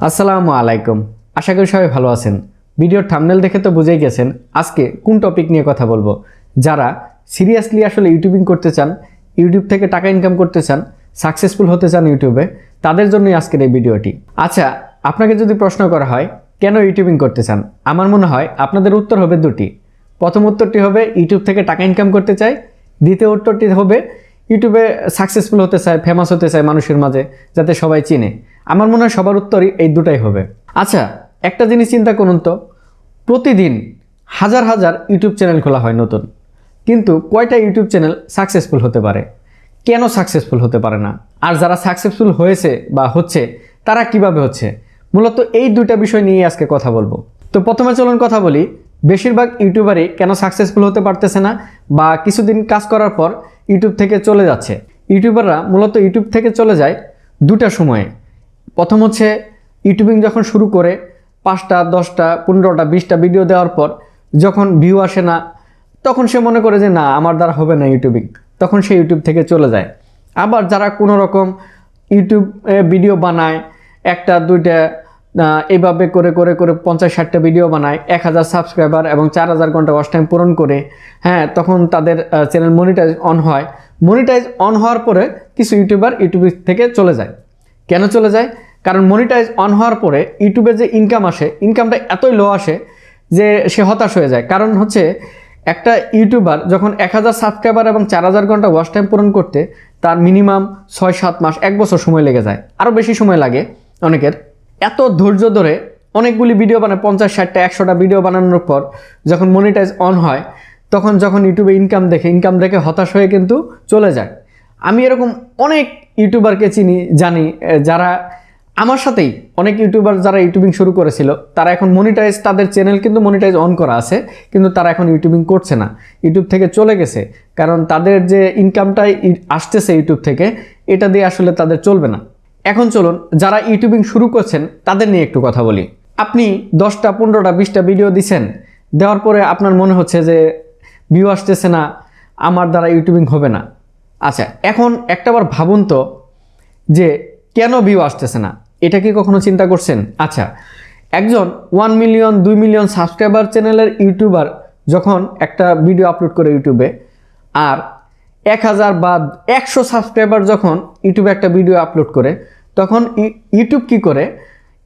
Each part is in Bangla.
আসসালামু আলাইকুম। আশা করি সবাই ভালো আছেন। ভিডিওর থাম্বনেল দেখে তো বুঝেই গেছেন আজকে কোন টপিক নিয়ে কথা বলবো। যারা সিরিয়াসলি আসলে ইউটিউবিং করতে চান, ইউটিউব থেকে টাকা ইনকাম করতে চান, সাকসেসফুল হতে চান ইউটিউবে, তাদের জন্যই আজকের এই ভিডিওটি। আচ্ছা, আপনাকে যদি প্রশ্ন করা হয় কেন ইউটিউবিং করতে চান, আমার মনে হয় আপনাদের উত্তর হবে দুটি। প্রথম উত্তরটি হবে ইউটিউব থেকে টাকা ইনকাম করতে চাই, দ্বিতীয় উত্তরটি হবে ইউটিউবে সাকসেসফুল হতে চায়, ফেমাস হতে চায় মানুষের মাঝে, যাতে সবাই চিনে। আমার মনে হয় সবার উত্তরই এই দুটাই হবে। আচ্ছা, একটা জিনিস চিন্তা করুন তো, প্রতিদিন হাজার হাজার ইউটিউব চ্যানেল খোলা হয় নতুন, কিন্তু কয়টা ইউটিউব চ্যানেল সাকসেসফুল হতে পারে? কেন সাকসেসফুল হতে পারে না? আর যারা সাকসেসফুল হয়েছে বা হচ্ছে, তারা কিভাবে হচ্ছে? মূলত এই দুইটা বিষয় নিয়ে আজকে কথা বলবো। তো প্রথমে চলুন কথা বলি বেশিরভাগ ইউটিউবারই কেন সাকসেসফুল হতে পারতেছে না, বা কিছুদিন কাজ করার পর ইউটিউব থেকে চলে যাচ্ছে। ইউটিউবাররা মূলত ইউটিউব থেকে চলে যায় দুটা সময়ে। প্রথম হচ্ছে ইউটিউবিং যখন শুরু করে 5টা 10টা 15টা 20টা ভিডিও দেওয়ার পর যখন ভিউ আসে না, তখন সে মনে করে যে না, আমার দ্বারা হবে না ইউটিউবিং, তখন সে ইউটিউব থেকে চলে যায়। আবার যারা কোনো রকম ইউটিউব ভিডিও বানায়, একটা দুইটা এইভাবে করে করে করে 50-60টা ভিডিও বানায়, 1000 সাবস্ক্রাইবার এবং 4000 ঘন্টা ওয়াচ টাইম পূরণ করে, তখন তাদের চ্যানেল মনিটাইজ অন হয়। মনিটাইজ অন হওয়ার পরে কিছু ইউটিউবার ইউটিউব থেকে চলে যায়। কেন চলে যায়? কারণ মনিটাইজ অন হওয়ার পরে ইউটিউবে যে ইনকাম আসে, ইনকামটা এতই লো আসে যে সে হতাশ হয়ে যায়। কারণ হচ্ছে একটা ইউটিউবার যখন 1000 সাবস্ক্রাইবার এবং 4000 ঘন্টা ওয়াচ টাইম পূরণ করতে তার মিনিমাম 6-7 মাস 1 বছর সময় লেগে যায়, আরও বেশি সময় লাগে অনেকের। এত ধৈর্য ধরে অনেকগুলি ভিডিও বানায়, 50-60টা 100টা ভিডিও বানানোর পর যখন মনিটাইজ অন হয়, তখন যখন ইউটিউবে ইনকাম দেখে হতাশ হয়ে কিন্তু চলে যায়। আমি এরকম অনেক ইউটিউবারকে চিনি, জানি, যারা আমার সাথেই অনেক ইউটিউবার যারা ইউটিউবিং শুরু করেছিল, তারা এখন মনিটাইজ, তাদের চ্যানেল কিন্তু মনিটাইজ অন করা আছে, কিন্তু তারা এখন ইউটিউবিং করছে না, ইউটিউব থেকে চলে গেছে। কারণ তাদের যে ইনকামটাই আসতেছে ইউটিউব থেকে, এটা দিয়ে আসলে তাদের চলবে না। এখন চলুন যারা ইউটিউবিং শুরু করছেন তাদের নিয়ে একটু কথা বলি। আপনি 10টা 15টা 20টা ভিডিও দিচ্ছেন, দেওয়ার পরে আপনার মনে হচ্ছে যে ভিউ আসতেছে না, আমার দ্বারা ইউটিউবিং হবে না। আচ্ছা, এখন একটাবার ভাবুন তো যে কেন ভিউ আসতেছে না, এটা কি কখনো চিন্তা করছেন? আচ্ছা, একজন 1 মিলিয়ন 2 মিলিয়ন সাবস্ক্রাইবার চ্যানেলের ইউটিউবার যখন একটা ভিডিও আপলোড করে ইউটিউবে, আর 1000 বা 100 সাবস্ক্রাইবার যখন ইউটিউবে একটা ভিডিও আপলোড করে, তখন ইউটিউব কি করে,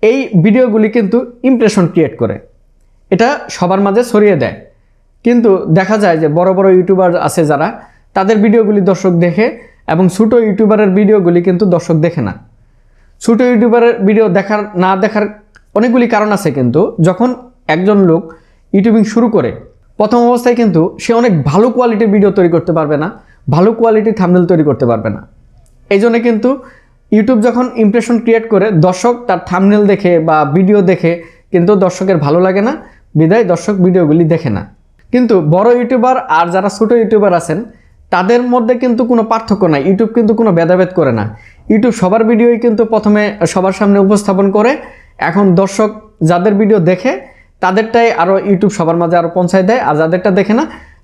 এই ভিডিওগুলি কিন্তু ইমপ্রেশন ক্রিয়েট করে, এটা সবার মাঝে ছড়িয়ে দেয়। কিন্তু দেখা যায় যে বড় বড় ইউটিউবার আছে যারা, তাদের ভিডিওগুলি দর্শক দেখে, এবং ছোটো ইউটিউবারের ভিডিওগুলি কিন্তু দর্শক দেখে না। ছোটো ইউটিউবারের ভিডিও না দেখার অনেকগুলি কারণ আছে, কিন্তু যখন একজন লোক ইউটিউবিং শুরু করে প্রথম অবস্থায় কিন্তু সে অনেক ভালো কোয়ালিটির ভিডিও তৈরি করতে পারবে না, ভালো কোয়ালিটির থাম্বনেল তৈরি করতে পারবে না। এই জন্য কিন্তু ইউটিউব যখন ইমপ্রেশন ক্রিয়েট করে, দর্শক তার থাম্বনেল দেখে বা ভিডিও দেখে কিন্তু দর্শকের ভালো লাগে না, বিদায় দর্শক ভিডিওগুলি দেখে না। কিন্তু বড় ইউটিউবার আর যারা ছোটো ইউটিউবার আছেন, তাদের মধ্যে কিন্তু কোনো পার্থক্য নাই। ইউটিউব কিন্তু কোনো ভেদাভেদ করে না। ইউটিউব সবার ভিডিওই কিন্তু প্রথমে সবার সামনে উপস্থাপন করে, এখন দর্শক যাদের ভিডিও দেখে তাদেরটাই আরও ইউটিউব সবার মাঝে আরও পৌঁছায় দেয়, আর যাদেরটা দেখে না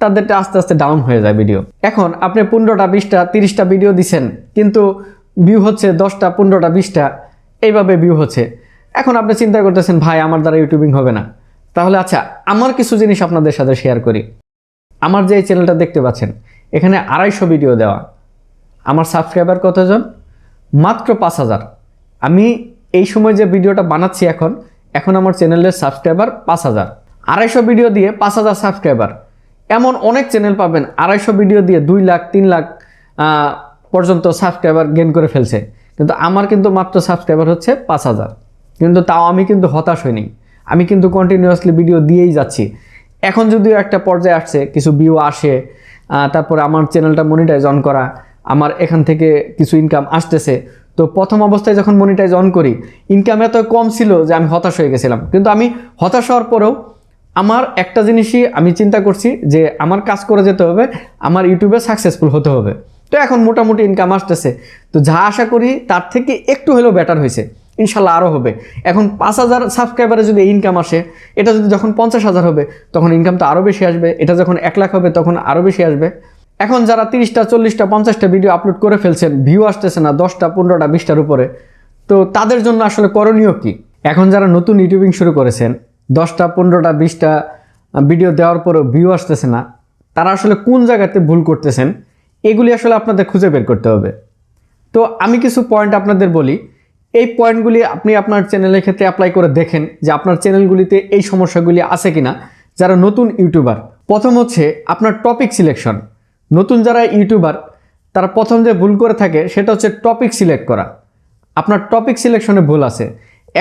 তাদেরটা আস্তে আস্তে ডাউন হয়ে যায় ভিডিও। এখন আপনি 15টা 20টা 30টা ভিডিও দিচ্ছেন, কিন্তু ভিউ হচ্ছে 10টা 15টা 20টা, এইভাবে ভিউ হচ্ছে। এখন আপনি চিন্তা করতেছেন ভাই, আমার দ্বারা ইউটিউবিং হবে না। তাহলে আচ্ছা, আমার কিছু জিনিস আপনাদের সাথে শেয়ার করি। আমার যে এই চ্যানেলটা দেখতে পাচ্ছেন, এখানে 250 ভিডিও দেওয়া। আমার সাবস্ক্রাইবার কতজন? মাত্র 5000। আমি এই সময় যে ভিডিওটা বানাচ্ছি এখন আমার চ্যানেলের সাবস্ক্রাইবার 5000। 250 ভিডিও দিয়ে 5000 সাবস্ক্রাইবার, এমন অনেক চ্যানেল পাবেন 250 ভিডিও দিয়ে 2 লাখ 3 লাখ পর্যন্ত সাবস্ক্রাইবার গেইন করে ফেলছে, কিন্তু আমার কিন্তু মাত্র সাবস্ক্রাইবার হচ্ছে 5000। কিন্তু তাও আমি কিন্তু হতাশ হইনি, আমি কিন্তু কন্টিনিউয়াসলি ভিডিও দিয়েই যাচ্ছি। এখন যদিও একটা পর্যায়ে আসছে, কিছু ভিউ আসে, তারপরে আমার চ্যানেলটা মনিটাইজ অন করা, আমার এখান থেকে কিছু ইনকাম আসতেছে। তো প্রথম অবস্থায় যখন মনিটাইজ অন করি, ইনকাম এত কম ছিল যে আমি হতাশ হয়ে গেছিলাম। কিন্তু আমি হতাশ হওয়ার পরেও আমার একটা জিনিসই আমি চিন্তা করছি যে আমার কাজ করে যেতে হবে, আমার ইউটিউবে সাকসেসফুল হতে হবে। তো এখন মোটামুটি ইনকাম আসতেছে, তো যা আশা করি তার থেকে একটু হলেও বেটার হয়েছে, ইনশাল্লাহ আরও হবে। এখন 5000 সাবস্ক্রাইবারে যদি ইনকাম আসে, এটা যদি যখন 50,000 হবে, তখন ইনকাম তো আরও বেশি আসবে। এটা যখন 1 লাখ হবে, তখন আরও বেশি আসবে। এখন যারা 30টা 40টা 50টা ভিডিও আপলোড করে ফেলছেন, ভিউ আসতেছে না 10টা 15টা 20টার উপরে, তো তাদের জন্য আসলে করণীয় কি? এখন যারা নতুন ইউটিউবিং শুরু করেছেন, 10টা 15টা 20টা ভিডিও দেওয়ার পরও ভিউ আসতেছে না, তারা আসলে কোন জায়গাতে ভুল করতেছেন এগুলি আসলে আপনাদের খুঁজে বের করতে হবে। তো আমি কিছু পয়েন্ট আপনাদের বলি, এই পয়েন্টগুলি আপনি আপনার চ্যানেলের ক্ষেত্রে অ্যাপ্লাই করে দেখেন যে আপনার চ্যানেলগুলিতে এই সমস্যাগুলি আছে কিনা যারা নতুন ইউটিউবার। প্রথম হচ্ছে আপনার টপিক সিলেকশন। নতুন যারা ইউটিউবার তারা প্রথম যে ভুল করে থাকে সেটা হচ্ছে টপিক সিলেক্ট করা। আপনার টপিক সিলেকশনে ভুল আছে।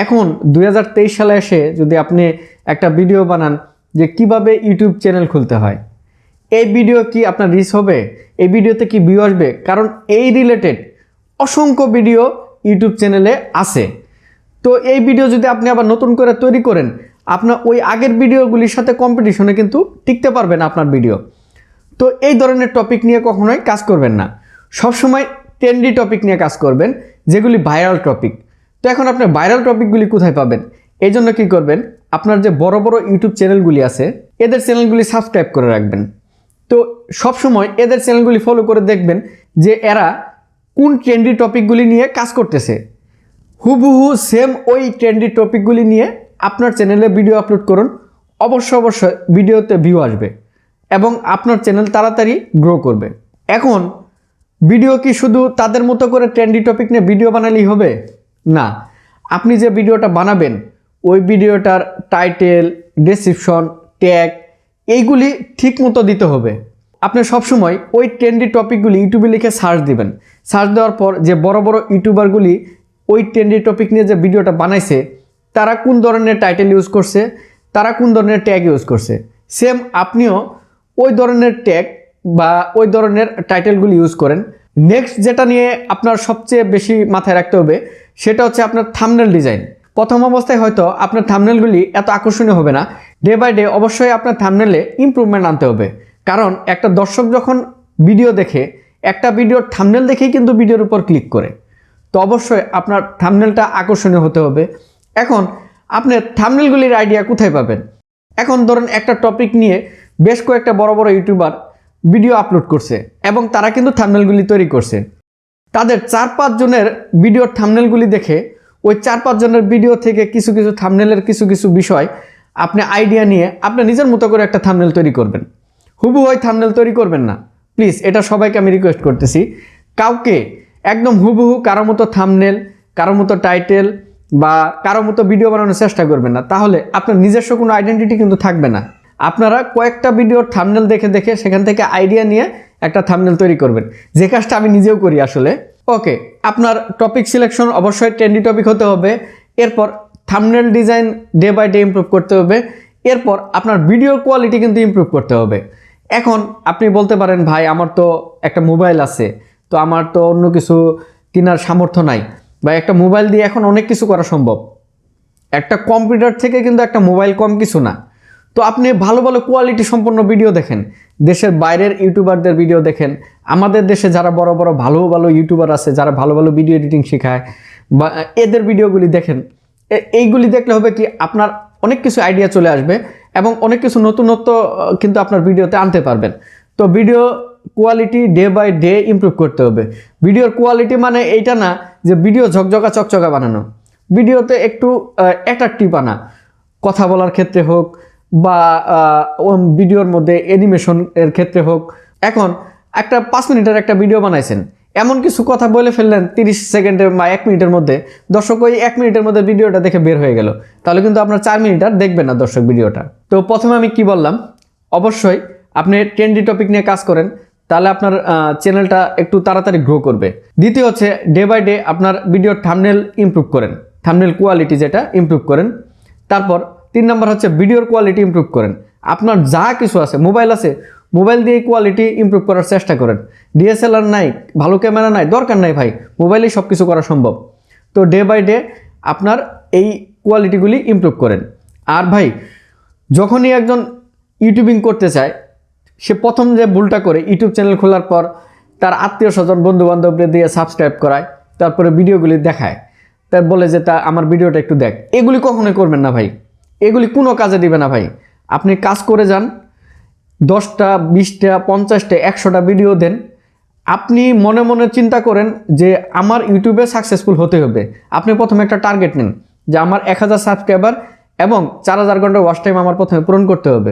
এখন 2023 সালে এসে যদি আপনি একটা ভিডিও বানান যে কিভাবে ইউটিউব চ্যানেল খুলতে হয়, এই ভিডিও কি আপনার রিচ হবে, এই ভিডিওতে কি ভিউ আসবে? কারণ এই রিলেটেড অসংখ্য ভিডিও ইউটিউব চ্যানেলে আছে। তো এই ভিডিও যদি আপনি আবার নতুন করে তৈরি করেন, আপনার ওই আগের ভিডিওগুলির সাথে কম্পিটিশনে কিন্তু টিকতে পারবেন আপনার ভিডিও। তো এই ধরনের টপিক নিয়ে কখনোই কাজ করবেন না, সবসময় ট্রেন্ডি টপিক নিয়ে কাজ করবেন, যেগুলি ভাইরাল টপিক। তো এখন আপনি ভাইরাল টপিকগুলি কোথায় পাবেন? এই জন্য কী করবেন, আপনার যে বড় বড় ইউটিউব চ্যানেলগুলি আছে এদের চ্যানেলগুলি সাবস্ক্রাইব করে রাখবেন। তো সবসময় এদের চ্যানেলগুলি ফলো করে দেখবেন যে এরা কোন ট্রেন্ডি টপিকগুলি নিয়ে কাজ করতেছে। হুবহু সেম ওই ট্রেন্ডি টপিকগুলি নিয়ে আপনার চ্যানেলে ভিডিও আপলোড করুন, অবশ্যই ভিডিওতে ভিউ আসবে এবং আপনার চ্যানেল তাড়াতাড়ি গ্রো করবে। এখন ভিডিও কি শুধু তাদের মতো করে ট্রেন্ডি টপিক নিয়ে ভিডিও বানালেই হবে? না, আপনি যে ভিডিওটা বানাবেন ওই ভিডিওটার টাইটেল, ডেসক্রিপশন, ট্যাগ এইগুলি ঠিক মতো দিতে হবে। আপনি সবসময় ওই ট্রেন্ডি টপিকগুলি ইউটিউবে লিখে সার্চ দিবেন। সার্চ দেওয়ার পর যে বড় বড় ইউটিউবারগুলি ওই ট্রেন্ডি টপিক নিয়ে যে ভিডিওটা বানাইছে তারা কোন ধরনের টাইটেল ইউজ করছে, তারা কোন ধরনের ট্যাগ ইউজ করছে, সেম আপনিও ওই ধরনের ট্যাগ বা ওই ধরনের টাইটেলগুলি ইউজ করেন। নেক্সট যেটা নিয়ে আপনার সবচেয়ে বেশি মাথায় রাখতে হবে সেটা হচ্ছে আপনার থাম্বনেল ডিজাইন। প্রথম অবস্থায় হয়তো আপনার থাম্বনেলগুলি এত আকর্ষণীয় হবে না, ডে বাই ডে অবশ্যই আপনার থাম্বনেলে ইমপ্রুভমেন্ট আনতে হবে। কারণ একটা দর্শক যখন ভিডিও দেখে, একটা ভিডিওর থাম্বনেল দেখেই কিন্তু ভিডিওর উপর ক্লিক করে। তো অবশ্যই আপনার থাম্বনেলটা আকর্ষণীয় হতে হবে। এখন আপনি থাম্বনেলগুলির আইডিয়া কোথায় পাবেন? এখন ধরুন একটা টপিক নিয়ে বেশ কয়েকটা বড় বড় ইউটিউবার ভিডিও আপলোড করছে এবং তারা কিন্তু থাম্বনেলগুলি তৈরি করছে। তাদের 4-5 জনের ভিডিওর থাম্বনেলগুলি দেখে ওই 4-5 জনের ভিডিও থেকে কিছু থাম্বনেলের কিছু বিষয় আপনি আইডিয়া নিয়ে আপনি নিজের মতো করে একটা থাম্বনেল তৈরি করবেন। হুবহু ওই থাম্বনেল তৈরি করবেন না, প্লিজ, এটা সবাইকে আমি রিকোয়েস্ট করতেছি। কাউকে একদম হুবহু কারো মতো থাম্বনেল, কারো মতো টাইটেল বা কারো মতো ভিডিও বানানোর চেষ্টা করবেন না, তাহলে আপনার নিজস্ব কোনো আইডেন্টিটি কিন্তু থাকবে না। আপনারা কয়েকটা ভিডিওর থাম্বনেল দেখে সেখান থেকে আইডিয়া নিয়ে একটা থাম্বনেল তৈরি করবেন, যে কাজটা আমি নিজেও করি আসলে। ওকে, আপনার টপিক সিলেকশন অবশ্যই ট্রেন্ডি টপিক হতে হবে। এরপর thumbnail design day by day improve করতে হবে। এরপর আপনার ভিডিওর কোয়ালিটি কিন্তু ইমপ্রুভ করতে হবে। এখন আপনি বলতে পারেন, ভাই আমার তো একটা মোবাইল আছে, তো আমার তো অন্য কিছু কেনার সামর্থ্য নাই, বা একটা মোবাইল দিয়ে এখন অনেক কিছু করা সম্ভব। একটা কম্পিউটার থেকে কিন্তু একটা মোবাইল কম কিছু না। তো আপনি ভালো কোয়ালিটি সম্পন্ন ভিডিও দেখেন, দেশের বাইরের ইউটিউবারদের ভিডিও দেখেন, আমাদের দেশে যারা বড় ভালো ইউটিউবার আছে যারা ভালো ভিডিও এডিটিং শেখায়, বা এদের ভিডিওগুলি দেখেন। এইগুলি দেখলে হবে কি, আপনার অনেক কিছু আইডিয়া চলে আসবে এবং অনেক কিছু নতুনত্ব কিন্তু আপনার ভিডিওতে আনতে পারবেন। তো video quality day by day improve করতে হবে। ভিডিওর কোয়ালিটি মানে এইটা না যে ভিডিও ঝকঝকা চকচকা বানানো, ভিডিওতে একটু অ্যাট্রাকটিভ আনা, কথা বলার ক্ষেত্রে হোক বা ভিডিওর মধ্যে অ্যানিমেশন এর ক্ষেত্রে হোক। এখন একটা 5 মিনিটের একটা ভিডিও বানাইছেন, এমন কিছু কথা বলে ফেললেন 30 সেকেন্ডে বা 1 মিনিটের মধ্যে, দর্শক ওই 1 মিনিটের মধ্যে ভিডিওটা দেখে বের হয়ে গেল, তাহলে কিন্তু আপনার 4 মিনিট আর দেখবে না দর্শক ভিডিওটা। তো প্রথমে আমি কি বললাম, অবশ্যই আপনি ট্রেন্ডি টপিক নিয়ে কাজ করেন, তাহলে আপনার চ্যানেলটা একটু তাড়াতাড়ি গ্রো করবে। দ্বিতীয় হচ্ছে ডে বাই ডে আপনার ভিডিওর থাম্বনেল ইমপ্রুভ করেন, থাম্বনেল কোয়ালিটি যেটা ইমপ্রুভ করেন। তারপর 3 নম্বর হচ্ছে ভিডিওর কোয়ালিটি ইমপ্রুভ করেন। আপনার যা কিছু আছে, মোবাইল আছে, মোবাইল দিয়ে কোয়ালিটি ইমপ্রুভ করার চেষ্টা করেন। ডিএসএলআর নাই, ভালো ক্যামেরা নাই, দরকার নাই ভাই, মোবাইলেই সব কিছু করা সম্ভব। তো ডে বাই ডে আপনার এই কোয়ালিটিগুলি ইমপ্রুভ করেন। আর ভাই, যখনই একজন ইউটিউবিং করতে চায়, সে প্রথম যে ভুলটা করে, ইউটিউব চ্যানেল খোলার পর তার আত্মীয় স্বজন বন্ধু বান্ধবদের দিয়ে সাবস্ক্রাইব করায়, তারপরে ভিডিওগুলি দেখায়, তার বলে যে তা আমার ভিডিওটা একটু দেখ। এগুলি কখনোই করবেন না ভাই, এগুলি কোনো কাজে দিবে না ভাই। আপনি কাজ করে যান, 10টা 20টা 50টা 100টা ভিডিও দেন। আপনি মনে মনে চিন্তা করেন যে আমার ইউটিউবে সাকসেসফুল হতে হবে। আপনি প্রথমে একটা টার্গেট নেন যে আমার 1000 সাবস্ক্রাইবার এবং 4000 ঘন্টা ওয়াচ টাইম আমার প্রথমে পূরণ করতে হবে।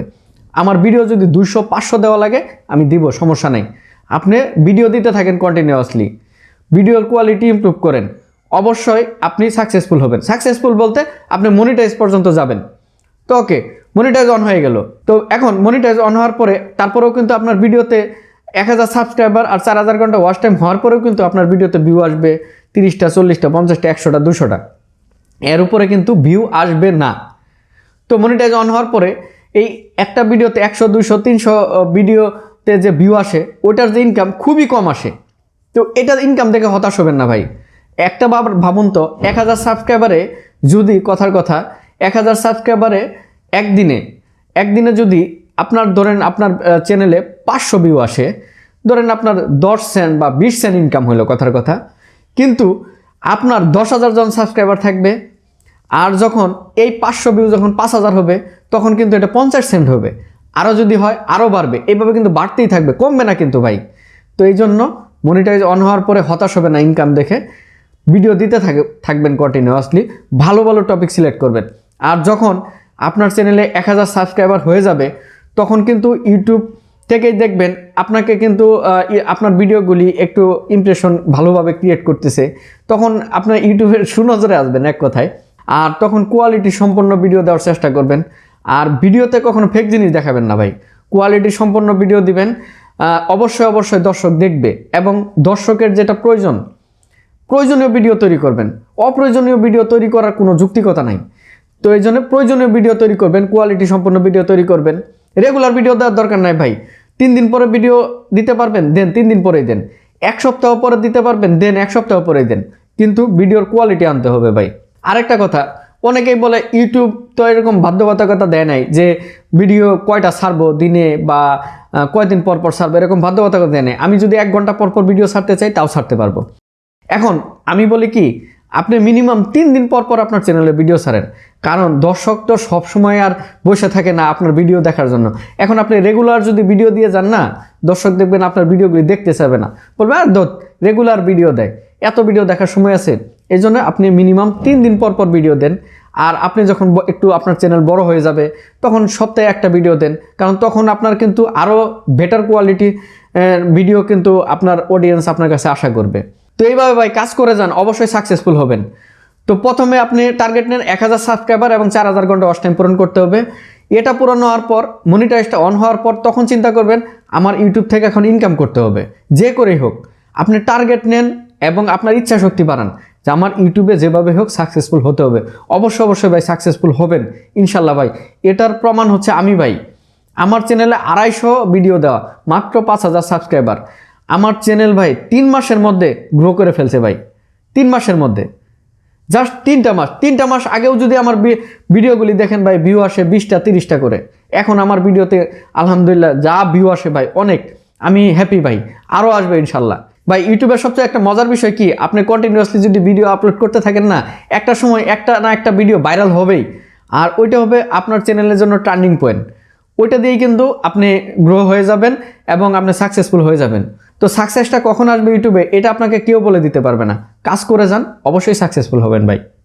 আমার ভিডিও যদি 200-500 দেওয়া লাগে আমি দিব, সমস্যা নেই। আপনি ভিডিও দিতে থাকেন কন্টিনিউয়াসলি, ভিডিওর কোয়ালিটি ইমপ্রুভ করেন, অবশ্যই আপনি সাকসেসফুল হবেন। সাকসেসফুল বলতে আপনি মনিটাইজ পর্যন্ত যাবেন। তো ওকে, মনিটাইজ অন হয়ে গেল। তো এখন মনিটাইজ অন হওয়ার পরে তারপরেও কিন্তু আপনার ভিডিওতে 1000 সাবস্ক্রাইবার আর 4000 ঘন্টা ওয়াচ টাইম হওয়ার পরেও কিন্তু আপনার ভিডিওতে ভিউ আসবে 30টা, 40টা, 50টা, 100টা, 200টা, এর উপরে কিন্তু ভিউ আসবে না। তো মনিটাইজ অন হওয়ার পরে এই একটা ভিডিওতে 100, 200, 300 ভিডিওতে যে ভিউ আসে ওটার যে ইনকাম খুবই কম আসে। তো এটার ইনকাম দেখে হতাশ হবেন না ভাই। একটা ভাবুন তো, 1000 সাবস্ক্রাইবারে যদি কথার কথা 1000 সাবস্ক্রাইবারে একদিনে যদি আপনার ধরেন আপনার চ্যানেলে 500 ভিউ আসে, ধরেন আপনার 10 সেন্ট বা 20 সেন্ট ইনকাম হলো কথার কথা, কিন্তু আপনার 10,000 জন সাবস্ক্রাইবার থাকবে, আর যখন এই 500 ভিউ যখন 5000 হবে তখন কিন্তু এটা 50 সেন্ট হবে, আরও যদি হয় আরও বাড়বে, এইভাবে কিন্তু বাড়তেই থাকবে, কমবে না কিন্তু ভাই। তো এই জন্য মনিটাইজ অন হওয়ার পরে হতাশ হবে না ইনকাম দেখে, ভিডিও দিতে থাকবেন কন্টিনিউয়াসলি, ভালো ভালো টপিক সিলেক্ট করবেন। আর যখন আপনার চ্যানেলে 1000 সাবস্ক্রাইবার হয়ে যাবে তখন কিন্তু ইউটিউব থেকেই দেখবেন আপনাকে কিন্তু আপনার ভিডিওগুলি একটু ইমপ্রেশন ভালোভাবে ক্রিয়েট করতেছে, তখন আপনার ইউটিউবের সুনজরে আসবেন এক কথায়। আর তখন কোয়ালিটি সম্পন্ন ভিডিও দেওয়ার চেষ্টা করবেন। আর ভিডিওতে কখনো ফেক জিনিস দেখাবেন না ভাই, কোয়ালিটি সম্পন্ন ভিডিও দিবেন, অবশ্যই দর্শক দেখবে। এবং দর্শকের যেটা প্রয়োজনীয় ভিডিও তৈরি করবেন, অপ্রয়োজনীয় ভিডিও তৈরি করার কোনো যৌক্তিকতা নাই। তো এই জন্য প্রয়োজনীয় ভিডিও তৈরি করবেন, কোয়ালিটি সম্পন্ন ভিডিও তৈরি করবেন। রেগুলার ভিডিও দেওয়ার দরকার নাই ভাই, 3 দিন পরে ভিডিও দিতে পারবেন দেন 3 দিন পরেই দেন, 1 সপ্তাহ পরে দিতে পারবেন দেন 1 সপ্তাহ পরেই দেন, কিন্তু ভিডিওর কোয়ালিটি আনতে হবে ভাই। আরেকটা কথা, অনেকেই বলে ইউটিউব তো এরকম বাধ্যবাধকতা দেয় নাই যে ভিডিও কয়টা ছাড়বো দিনে বা কয়দিন পর পর ছাড়বো, এরকম বাধ্যবাধকতা দেয় নাই। আমি যদি 1 ঘন্টা পর পর ভিডিও ছাড়তে চাই তাও ছাড়তে পারবো। এখন আমি বলি কি, আপনি মিনিমাম 3 দিন পর পর আপনার চ্যানেলে ভিডিও ছাড়েন, কারণ দর্শক তো সবসময় আর বসে থাকে না আপনার ভিডিও দেখার জন্য। এখন আপনি রেগুলার যদি ভিডিও দিয়ে যান না, দর্শক দেখবেন আপনার ভিডিওগুলি দেখতে চাবে না, বলবে আর রেগুলার ভিডিও দেয়, এত ভিডিও দেখার সময় আছে। এই জন্য আপনি মিনিমাম 3 দিন পর পর ভিডিও দেন। আর আপনি যখন একটু আপনার চ্যানেল বড় হয়ে যাবে তখন সপ্তাহে একটা ভিডিও দেন, কারণ তখন আপনার কিন্তু আরও বেটার কোয়ালিটি ভিডিও কিন্তু আপনার অডিয়েন্স আপনার কাছে আশা করবে। তো এইভাবে ভাই কাজ করে যান, অবশ্যই সাকসেসফুল হবেন। তো প্রথমে আপনি টার্গেট নেন 1000 সাবস্ক্রাইবার এবং 4000 ঘন্টা ওয়াচ টাইম পূরণ করতে হবে। এটা পূরণ হওয়ার পর, মনিটাইজটা অন হওয়ার পর তখন চিন্তা করবেন আমার ইউটিউব থেকে এখন ইনকাম করতে হবে, যে করেই হোক। আপনি টার্গেট নেন এবং আপনার ইচ্ছা শক্তি বাড়ান যে আমার ইউটিউবে যেভাবে হোক সাকসেসফুল হতে হবে। অবশ্যই ভাই সাকসেসফুল হবেন ইনশাল্লাহ ভাই। এটার প্রমাণ হচ্ছে আমি ভাই, আমার চ্যানেলে 250 ভিডিও দেওয়া, মাত্র 5000 সাবস্ক্রাইবার, আমার চ্যানেল ভাই 3 মাসের মধ্যে গ্রো করে ফেলছে ভাই। 3 মাসের মধ্যে, জাস্ট 3টা মাস আগেও যদি আমার ভিডিওগুলি দেখেন ভাই, ভিউ আসে 20টা 30টা করে। এখন আমার ভিডিওতে আলহামদুলিল্লাহ যা ভিউ আসে ভাই, অনেক আমি হ্যাপি ভাই, আরও আসবে ইনশাল্লাহ ভাই। ইউটিউবের সবচেয়ে একটা মজার বিষয় কি, আপনি কন্টিনিউয়াসলি যদি ভিডিও আপলোড করতে থাকেন না, একটা সময় একটা না একটা ভিডিও ভাইরাল হবেই, আর ওইটা হবে আপনার চ্যানেলের জন্য টার্নিং পয়েন্ট। ওইটা দিয়েই কিন্তু আপনি গ্রো হয়ে যাবেন এবং আপনি সাকসেসফুল হয়ে যাবেন। তো সাকসেসটা কখন আসবে ইউটিউবে এটা আপনাকে কেউ বলে দিতে পারবে না, কাজ করে যান, অবশ্যই সাকসেসফুল হবেন ভাই।